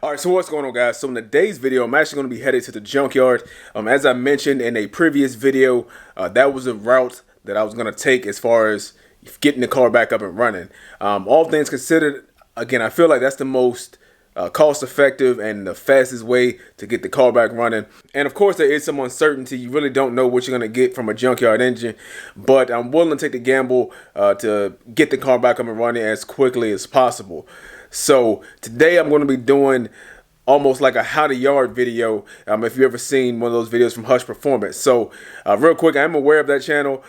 All right, so what's going on, guys? So in today's video, I'm actually going to be headed to the junkyard. As I mentioned in a previous video, that was a route that I was going to take as far as getting the car back up and running. All things considered, again, I feel like that's the most cost-effective and the fastest way to get the car back running. And of course, there is some uncertainty. You really don't know what you're going to get from a junkyard engine, but I'm willing to take the gamble to get the car back up and running as quickly as possible. So today I'm going to be doing almost like a how to yard video, if you've ever seen one of those videos from Hush Performance. So real quick, I am aware of that channel.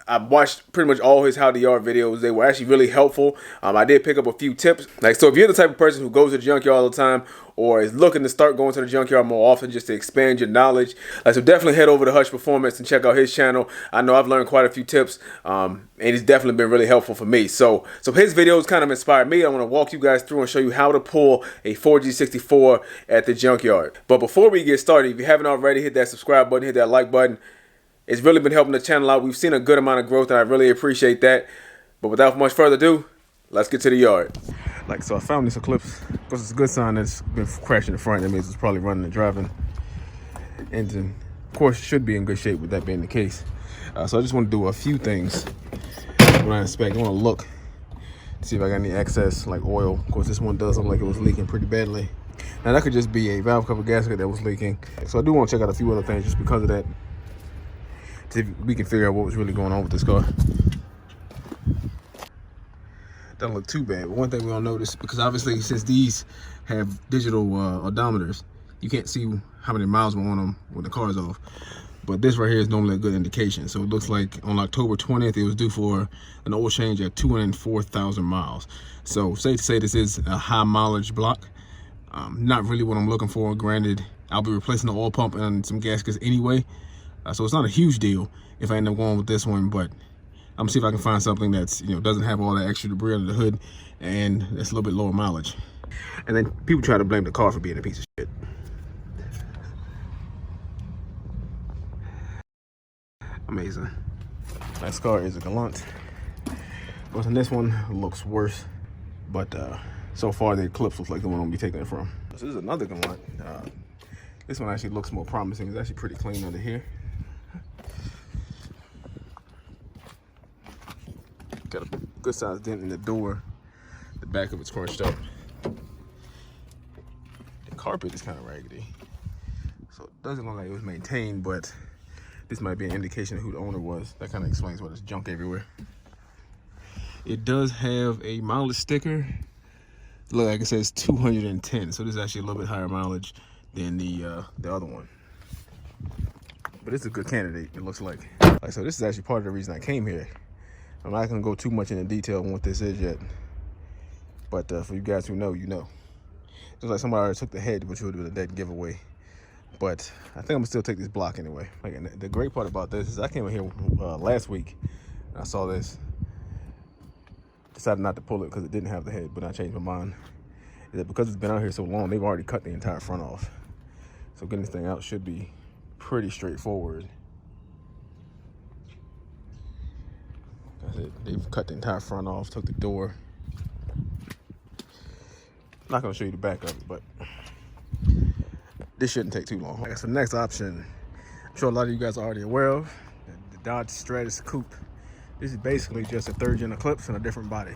I watched pretty much all his how to yard videos. They were actually really helpful. I did pick up a few tips. So if you're the type of person who goes to the junkyard all the time or is looking to start going to the junkyard more often just to expand your knowledge, so definitely head over to Hush Performance and check out his channel. I know I've learned quite a few tips, and he's definitely been really helpful for me. So his videos kind of inspired me. I want to walk you guys through and show you how to pull a 4G64 at the junkyard. But before we get started, if you haven't already, hit that subscribe button, hit that like button. It's really been helping the channel out. We've seen a good amount of growth, and I really appreciate that. But without much further ado, let's get to the yard. So I found this Eclipse because it's a good sign that it's been crashing in the front. That means it's probably running and driving. Engine, of course, should be in good shape with that being the case. So I just want to do a few things when I inspect. I want to look, see if I got any excess, like oil. Of course, this one does look like it was leaking pretty badly. Now, that could just be a valve cover gasket that was leaking. So I do want to check out a few other things just because of that, see if we can figure out what was really going on with this car. Doesn't look too bad, but one thing we all notice, because obviously since these have digital odometers, you can't see how many miles we're on them when the car's off. But this right here is normally a good indication. So it looks like on October 20th, it was due for an oil change at 204,000 miles. So safe to say this is a high mileage block. Not really what I'm looking for. Granted, I'll be replacing the oil pump and some gaskets anyway. So it's not a huge deal if I end up going with this one, but I'm gonna see if I can find something that's, doesn't have all that extra debris under the hood and it's a little bit lower mileage. And then people try to blame the car for being a piece of shit. Amazing. Next car is a Galant. But this one looks worse, but so far the Eclipse looks like the one I'm gonna be taking it from. So this is another Galant. This one actually looks more promising. It's actually pretty clean under here. Got a good sized dent in the door. The back of it's crushed up. The carpet is kind of raggedy, so it doesn't look like it was maintained, but this might be an indication of who the owner was. That kind of explains why there's junk everywhere. It does have a mileage sticker. Look, like it says 210, so this is actually a little bit higher mileage than the other one. But it's a good candidate, it looks like. So this is actually part of the reason I came here. I'm not gonna go too much into detail on what this is yet, but for you guys who know, you know. Just like somebody already took the head, which would have been a dead giveaway. But I think I'm gonna still take this block anyway. Like, the great part about this is I came in here last week, and I saw this. Decided not to pull it because it didn't have the head, but I changed my mind. Is that because it's been out here so long, they've already cut the entire front off. So getting this thing out should be pretty straightforward. That's it. They've cut the entire front off, took the door. I'm not gonna show you the back of it, but this shouldn't take too long. So the next option, I'm sure a lot of you guys are already aware of, the Dodge Stratus coupe. This is basically just a third-gen Eclipse in a different body.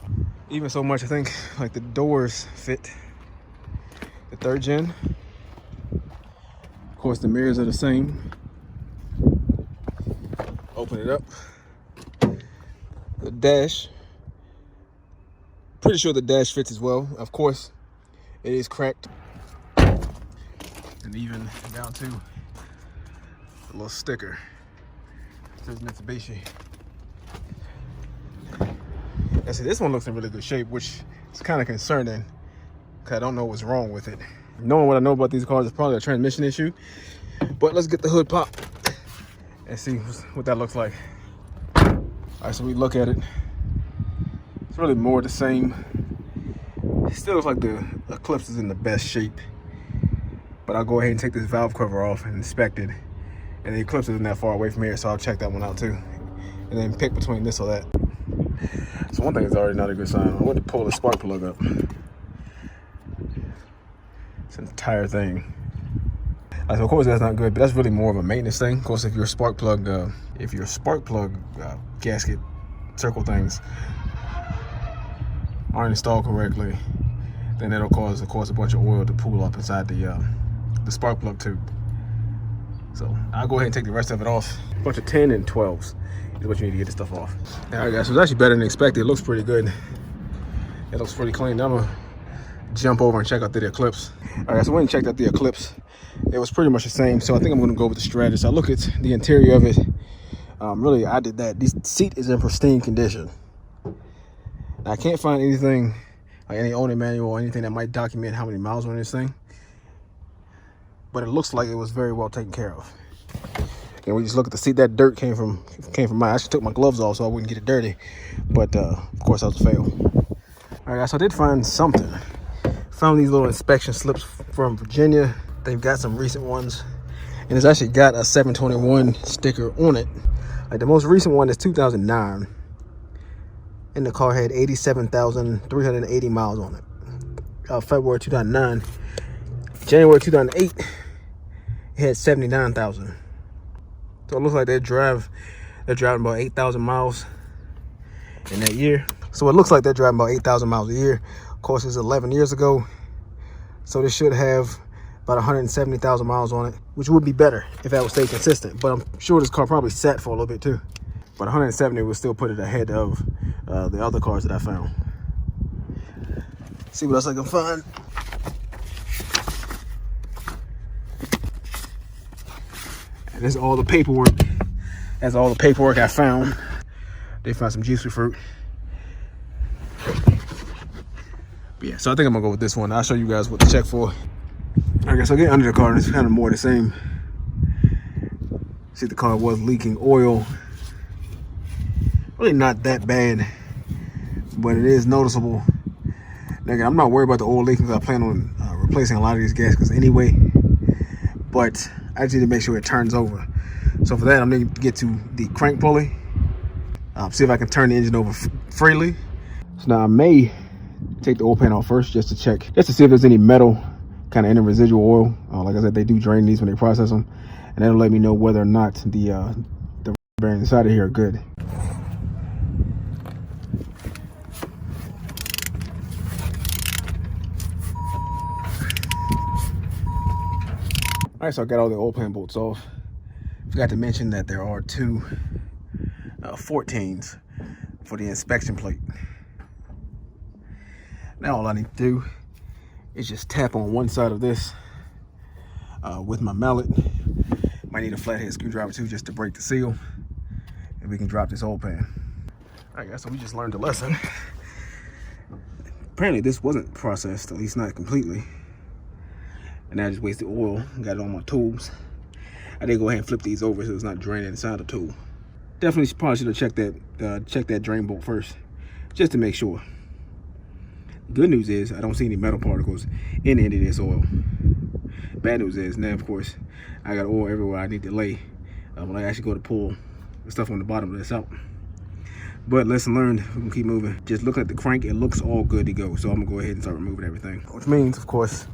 Even so much, I think, like the doors fit the third gen. Of course, the mirrors are the same. Open it up. The dash, pretty sure the dash fits as well. Of course, it is cracked. And even down to the little sticker. It says Mitsubishi. I see this one looks in really good shape, which is kind of concerning because I don't know what's wrong with it. Knowing what I know about these cars, it's probably a transmission issue. But let's get the hood popped and see what that looks like. All right, so we look at it. It's really more the same. It still looks like the Eclipse is in the best shape. But I'll go ahead and take this valve cover off and inspect it. And the Eclipse isn't that far away from here, so I'll check that one out too. And then pick between this or that. So one thing is already not a good sign. I went to pull the spark plug up. entire thing. So of course that's not good, but that's really more of a maintenance thing. Of course, if your spark plug gasket circle things aren't installed correctly, then that'll cause, of course, a bunch of oil to pool up inside the spark plug tube. So I'll go ahead and take the rest of it off. A bunch of 10 and 12s is what you need to get this stuff off. All right, guys, so it's actually better than expected. It looks pretty good. It looks pretty clean. I'm gonna jump over and check out the Eclipse. All right, so I went and checked out the Eclipse. It was pretty much the same, so I think I'm gonna go with the Stratus. I look at the interior of it. Really, I did that. This seat is in pristine condition. Now, I can't find anything, like any owner manual or anything that might document how many miles on this thing, but it looks like it was very well taken care of. And we just look at the seat. That dirt came from mine. I actually took my gloves off so I wouldn't get it dirty, but of course that was a fail. All right, guys, so I did find something. Found these little inspection slips from Virginia. They've got some recent ones, and it's actually got a 721 sticker on it. Like the most recent one is 2009, and the car had 87,380 miles on it. February 2009. January 2008, it had 79,000. So it looks like they're driving about 8,000 miles in that year. So it looks like they're driving about 8,000 miles a year. Of course, it's 11 years ago, so they should have about 170,000 miles on it, which would be better if that would stay consistent. But I'm sure this car probably sat for a little bit too. But 170 would still put it ahead of the other cars that I found. See what else I can find. And this is all the paperwork. That's all the paperwork I found. They found some juicy fruit. But yeah, so I think I'm gonna go with this one. I'll show you guys what to check for. I guess I'll get under the car, and it's kind of more the same. See, the car was leaking oil. Really not that bad, but it is noticeable. Now, again, I'm not worried about the oil leaking because I plan on replacing a lot of these gaskets anyway. But I just need to make sure it turns over. So for that, I'm going to get to the crank pulley. See if I can turn the engine over freely. So now I may take the oil pan off first just to check, just to see if there's any metal kind of in the residual oil. Like I said, they do drain these when they process them, and that'll let me know whether or not the bearings inside of here are good. All right, so I got all the oil pan bolts off. Forgot to mention that there are two 14s for the inspection plate. Now all I need to do is just tap on one side of this with my mallet. Might need a flathead screwdriver too, just to break the seal, and we can drop this oil pan. All right, guys, so we just learned a lesson. Apparently this wasn't processed, at least not completely. And I just wasted oil, got it on my tools. I did go ahead and flip these over so it's not draining inside the tool. Definitely probably should have checked that drain bolt first, just to make sure. Good news is I don't see any metal particles in any of this oil. Bad news is now, of course, I got oil everywhere I need to lay when I actually go to pull the stuff on the bottom of this out. But lesson learned, we're gonna keep moving. Just look at the crank, it looks all good to go. So I'm gonna go ahead and start removing everything. Which means, of course,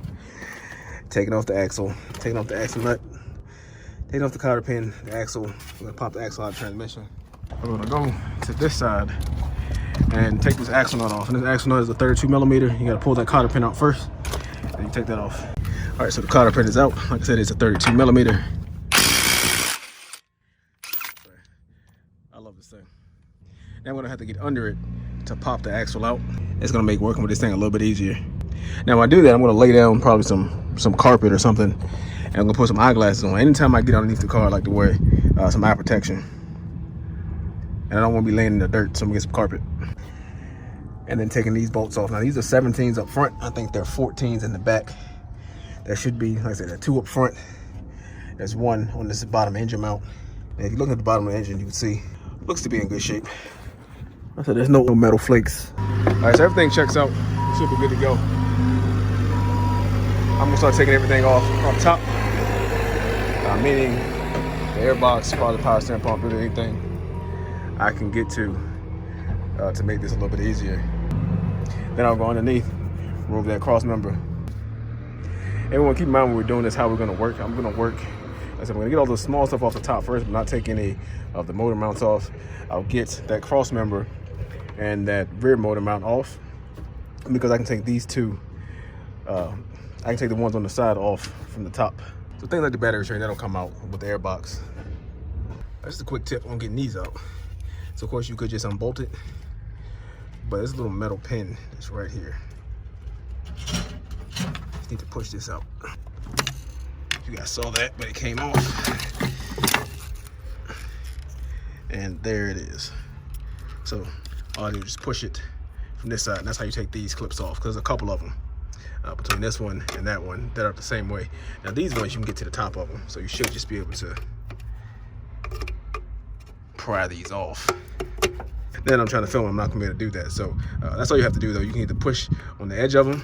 taking off the axle, taking off the axle nut, taking off the cotter pin, the axle. We're gonna pop the axle out of the transmission. We're gonna go to this side and take this axle nut off. And this axle nut is a 32 millimeter. You gotta pull that cotter pin out first, and you take that off. All right, so the cotter pin is out. Like I said, it's a 32 millimeter. I love this thing. Now I'm gonna have to get under it to pop the axle out. It's gonna make working with this thing a little bit easier. Now when I do that, I'm gonna lay down probably some carpet or something, and I'm gonna put some eyeglasses on. Anytime I get underneath the car, I like to wear some eye protection. And I don't want to be laying in the dirt, so I'm gonna get some carpet. And then taking these bolts off. Now these are 17s up front. I think they're 14s in the back. There should be, like I said, there are 2 up front. There's 1 on this bottom engine mount. And if you look at the bottom of the engine, you can see it looks to be in good shape. I said there's no metal flakes. All right, so everything checks out. It should be good to go. I'm gonna start taking everything off top, meaning the airbox, part of the power steering pump, really anything I can get to make this a little bit easier. Then I'll go underneath, remove that cross member, Everyone keep in mind when we're doing this how we're gonna work. I'm gonna work, I said, I'm gonna get all the small stuff off the top first, but not take any of the motor mounts off. I'll get that cross member and that rear motor mount off because I can take these two, I can take the ones on the side off from the top. So things like the battery tray, that'll come out with the air box. That's just a quick tip on getting these out. So of course you could just unbolt it, but there's a little metal pin that's right here. Just need to push this out. You guys saw that, but it came off. And there it is. So all I do is just push it from this side, and that's how you take these clips off, because there's a couple of them between this one and that one that are the same way. Now these ones you can get to the top of them, so you should just be able to pry these off. Then I'm trying to film, I'm not gonna be able to do that. So that's all you have to do though. You can either push on the edge of them,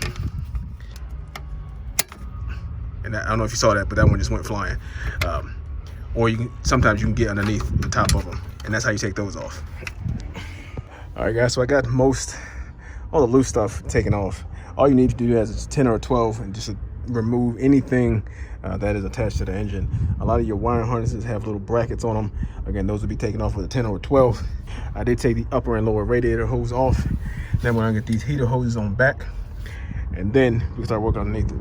and I don't know if you saw that, but that one just went flying. Or you can, sometimes you can get underneath the top of them, and that's how you take those off. All right guys, so I got all the loose stuff taken off. All you need to do is 10 or 12 and just remove anything that is attached to the engine. A lot of your wiring harnesses have little brackets on them. Again, those will be taken off with a 10 or 12. I did take the upper and lower radiator hose off. Then we're gonna get these heater hoses on back, and then we can start working underneath it.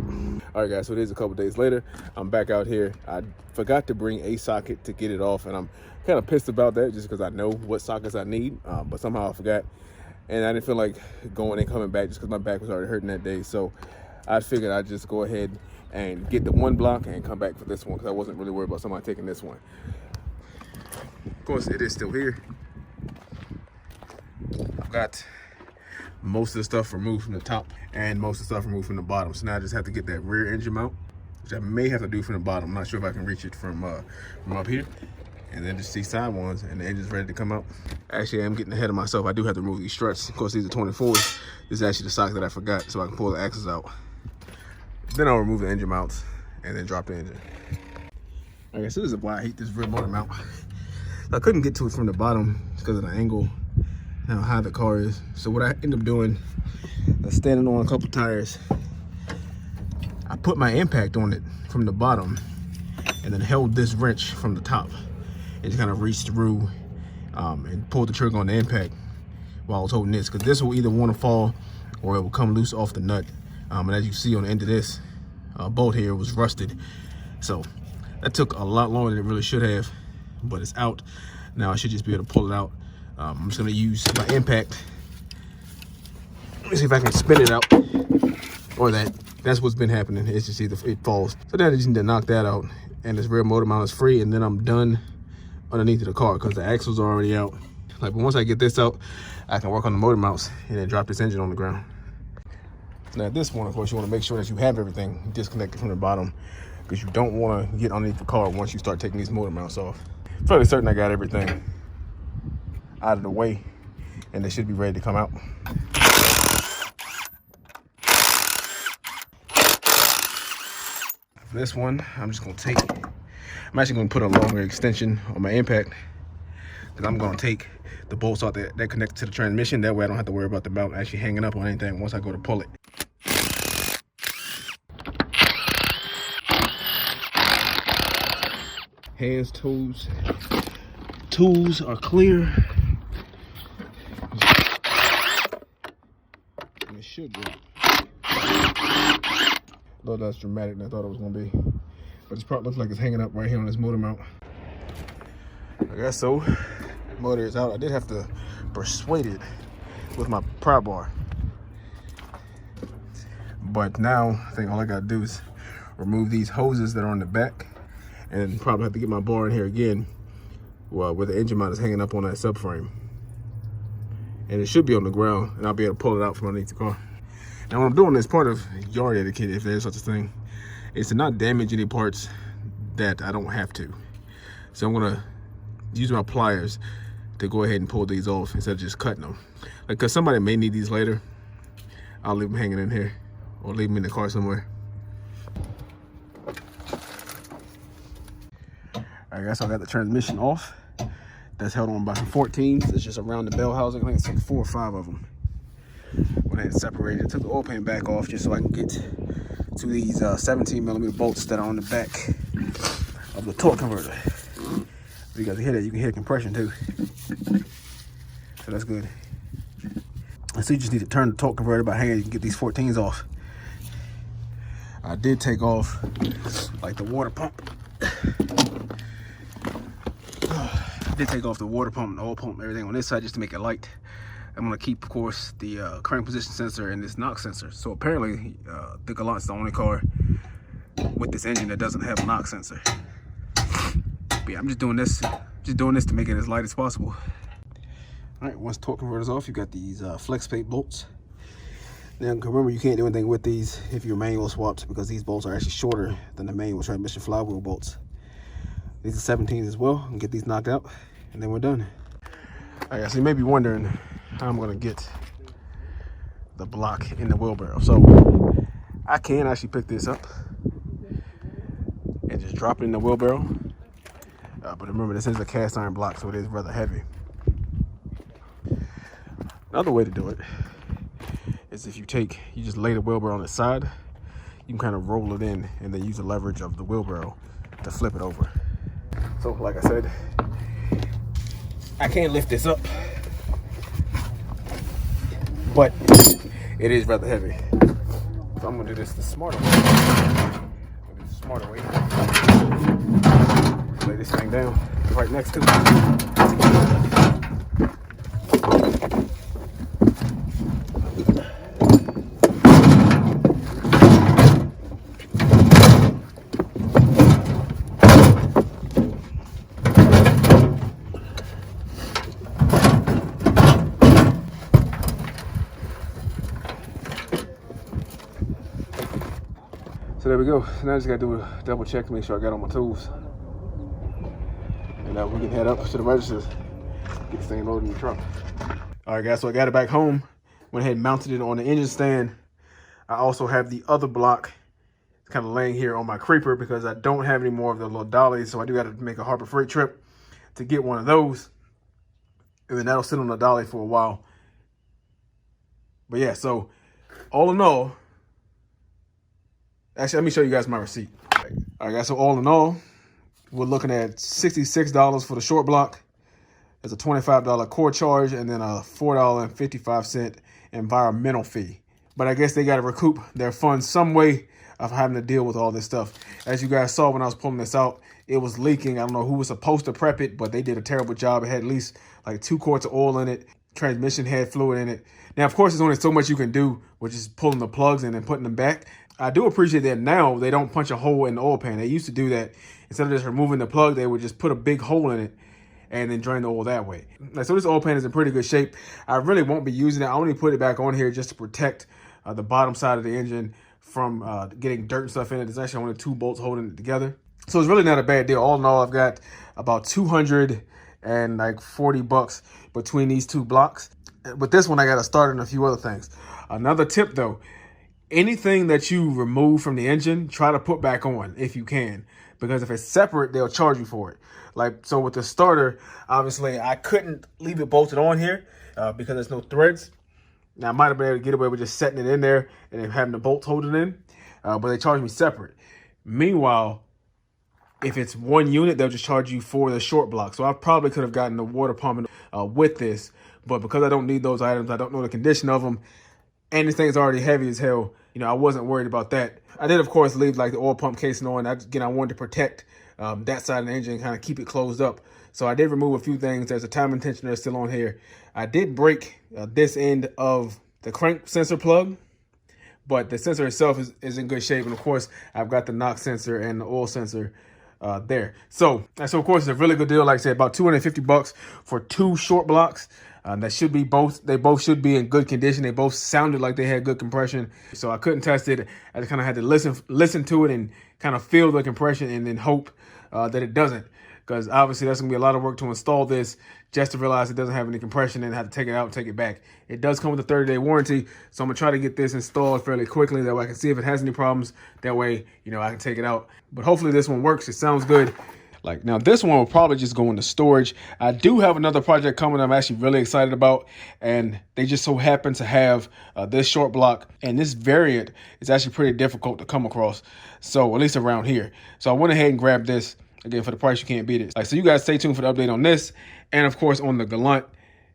All right guys, so it is a couple days later. I'm back out here. I forgot to bring a socket to get it off, and I'm kind of pissed about that just because I know what sockets I need, but somehow I forgot. And I didn't feel like going and coming back just because my back was already hurting that day. So I figured I'd just go ahead and get the one block and come back for this one because I wasn't really worried about somebody taking this one. Of course, it is still here. I've got most of the stuff removed from the top and most of the stuff removed from the bottom. So now I just have to get that rear engine mount, which I may have to do from the bottom. I'm not sure if I can reach it from up here. And then just these side ones, and the engine's ready to come out. Actually, I'm getting ahead of myself. I do have to remove these struts. Of course, these are 24s. This is actually the socket that I forgot, so I can pull the axles out. Then I'll remove the engine mounts and then drop the engine. All right, so this is why I hate this rear motor mount. I couldn't get to it from the bottom because of the angle and how high the car is. So what I end up doing is standing on a couple tires. I put my impact on it from the bottom and then held this wrench from the top. And just kind of reached through and pulled the trigger on the impact while I was holding this, because this will either want to fall or it will come loose off the nut. And as you see on the end of this bolt here, it was rusted. So that took a lot longer than it really should have, but it's out. Now I should just be able to pull it out. I'm just going to use my impact. Let me see if I can spin it out, or that. That's what's been happening. It's just either it falls. So then I just need to knock that out, and this rear motor mount is free, and then I'm done underneath of the car because the axles are already out. But once I get this out, I can work on the motor mounts and then drop this engine on the ground. Now this one, of course, you want to make sure that you have everything disconnected from the bottom, because you don't want to get underneath the car once you start taking these motor mounts off. Fairly certain I got everything out of the way, and they should be ready to come out. For this one, I'm just going to take, I'm actually going to put a longer extension on my impact, because I'm going to take the bolts out that connect to the transmission. That way I don't have to worry about the mount actually hanging up on anything once I go to pull it. Hands, toes, tools are clear. And it should work. Though that's dramatic than I thought it was gonna be. But this part looks like it's hanging up right here on this motor mount. I guess so. The motor is out. I did have to persuade it with my pry bar. But now I think all I gotta do is remove these hoses that are on the back, and probably have to get my bar in here again, well, where the engine mount is hanging up on that subframe. And it should be on the ground, and I'll be able to pull it out from underneath the car. Now what I'm doing is part of yard etiquette, if there's such a thing, is to not damage any parts that I don't have to. So I'm gonna use my pliers to go ahead and pull these off instead of just cutting them. Like, cause somebody may need these later, I'll leave them hanging in here or leave them in the car somewhere. All right guys, so I got the transmission off. That's held on by some 14s. It's just around the bell housing. I think it's like 4 or 5 of them. When I had separated, I took the oil pan back off just so I can get to these 17mm bolts that are on the back of the torque converter. You guys hear that? You can hear compression too. So that's good. And so you just need to turn the torque converter by hand. You can get these 14s off. I did take off like the water pump. I did take off the water pump and the oil pump and everything on this side just to make it light. I'm gonna keep, of course, the crank position sensor and this knock sensor. So apparently, the Galant's the only car with this engine that doesn't have a knock sensor. But yeah, I'm just doing this to make it as light as possible. All right, once torque converter's off, you got these flex plate bolts. Now remember, you can't do anything with these if you're manual swapped, because these bolts are actually shorter than the manual transmission flywheel bolts. These are 17s as well. And get these knocked out, and then we're done. All right, so you may be wondering how I'm gonna get the block in the wheelbarrow. So I can actually pick this up and just drop it in the wheelbarrow. But remember, this is a cast iron block, so it is rather heavy. Another way to do it is if you just lay the wheelbarrow on its side, you can kind of roll it in and then use the leverage of the wheelbarrow to flip it over. So like I said, I can't lift this up, but it is rather heavy. So I'm gonna do this the smarter way. Lay this thing down right next to it. So there we go. Now I just gotta do a double check to make sure I got all my tools. And now we can head up to the registers, get this thing loaded in the truck. All right, guys, so I got it back home. Went ahead and mounted it on the engine stand. I also have the other block kind of laying here on my creeper because I don't have any more of the little dollies. So I do got to make a Harbor Freight trip to get one of those. And then that'll sit on the dolly for a while. But yeah, so all in all, actually, let me show you guys my receipt. All right, guys, so all in all, we're looking at $66 for the short block. There's a $25 core charge and then a $4.55 environmental fee. But I guess they got to recoup their funds some way of having to deal with all this stuff. As you guys saw when I was pulling this out, it was leaking. I don't know who was supposed to prep it, but they did a terrible job. It had at least like 2 quarts of oil in it. Transmission had fluid in it. Now, of course, there's only so much you can do with just pulling the plugs in and putting them back. I do appreciate that now they don't punch a hole in the oil pan. They used to do that. Instead of just removing the plug, they would just put a big hole in it and then drain the oil that way. So this oil pan is in pretty good shape. I really won't be using it. I only put it back on here just to protect the bottom side of the engine from getting dirt and stuff in it. There's actually only 2 bolts holding it together. So it's really not a bad deal. All in all, I've got about $240 between these 2 blocks. With this one, I got to start on a few other things. Another tip though, anything that you remove from the engine, try to put back on if you can. Because if it's separate, they'll charge you for it. Like, so with the starter, obviously, I couldn't leave it bolted on here because there's no threads. Now, I might have been able to get away with just setting it in there and then having the bolts hold it in, but they charge me separate. Meanwhile, if it's 1 unit, they'll just charge you for the short block. So I probably could have gotten the water pump with this, but because I don't need those items, I don't know the condition of them, and this thing's already heavy as hell, you know, I wasn't worried about that. I did, of course, leave like the oil pump casing on. Again, I wanted to protect that side of the engine and kind of keep it closed up. So I did remove a few things. There's a timing tensioner still on here. I did break this end of the crank sensor plug, but the sensor itself is in good shape. And of course, I've got the knock sensor and the oil sensor there. So of course, it's a really good deal. Like I said, about $250 for 2 short blocks. That should be they both should be in good condition. They both sounded like they had good compression. So I couldn't test it. I just kind of had to listen to it and kind of feel the compression and then hope that it doesn't. Because obviously that's going to be a lot of work to install this just to realize it doesn't have any compression and have to take it out and take it back. It does come with a 30-day warranty. So I'm going to try to get this installed fairly quickly. That way I can see if it has any problems. That way, you know, I can take it out. But hopefully this one works. It sounds good. like. Now this one will probably just go into storage. I do have another project coming I'm actually really excited about, and they just so happen to have this short block, and this variant is actually pretty difficult to come across, so at least around here. So I went ahead and grabbed this. Again, for the price, you can't beat it. So you guys stay tuned for the update on this, and of course on the Galant,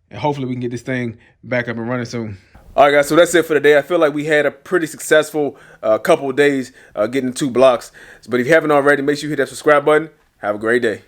and hopefully we can get this thing back up and running soon. All right, guys, so that's it for today. I feel like we had a pretty successful couple of days getting 2 blocks. But if you haven't already, make sure you hit that subscribe button. Have a great day.